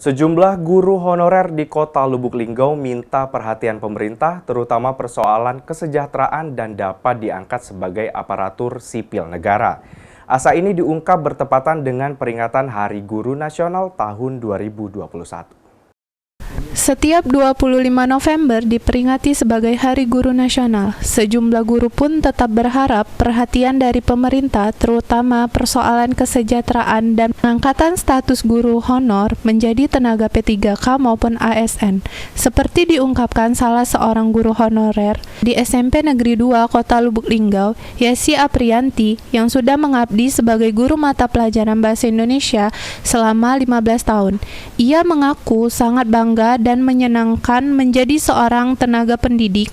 Sejumlah guru honorer di Kota Lubuk Linggau minta perhatian pemerintah, terutama persoalan kesejahteraan dan dapat diangkat sebagai aparatur sipil negara. Asa ini diungkap bertepatan dengan peringatan Hari Guru Nasional tahun 2021. Setiap 25 November diperingati sebagai Hari Guru Nasional. Sejumlah guru pun tetap berharap perhatian dari pemerintah, terutama persoalan kesejahteraan dan pengangkatan status guru honor menjadi tenaga P3K maupun ASN. Seperti diungkapkan salah seorang guru honorer di SMP Negeri 2 Kota Lubuk Linggau, Yesi Aprianti, yang sudah mengabdi sebagai guru mata pelajaran Bahasa Indonesia selama 15 tahun. Ia mengaku sangat bangga dan menyenangkan menjadi seorang tenaga pendidik,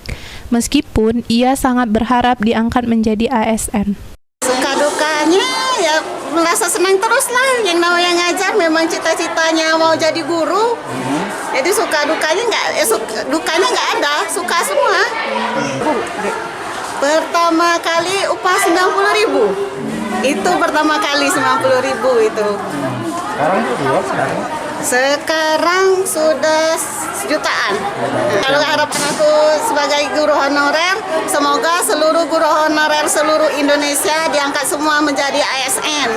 meskipun ia sangat berharap diangkat menjadi ASN. Suka dukanya ya merasa senang terus lah, yang namanya ngajar memang cita-citanya mau jadi guru. Jadi suka dukanya dukanya nggak ada, suka semua. Pertama kali upah 90.000. Itu pertama kali 90.000 itu. Sekarang sudah jutaan. Kalau harapan aku sebagai guru honorer, semoga seluruh guru honorer seluruh Indonesia diangkat semua menjadi ASN.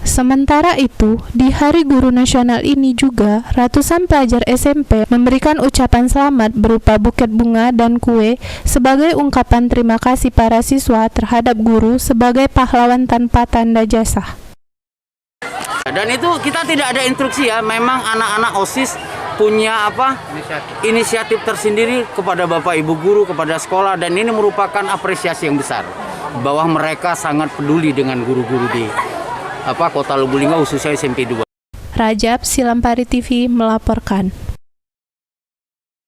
Sementara itu, di Hari Guru Nasional ini juga, ratusan pelajar SMP memberikan ucapan selamat berupa buket bunga dan kue sebagai ungkapan terima kasih para siswa terhadap guru sebagai pahlawan tanpa tanda jasa. Dan itu kita tidak ada instruksi ya, memang anak-anak OSIS punya inisiatif tersendiri kepada Bapak Ibu guru, kepada sekolah, dan ini merupakan apresiasi yang besar bahwa mereka sangat peduli dengan guru-guru di Kota Lubuk Linggau, khususnya SMP 2. Rajab, Silampari TV melaporkan.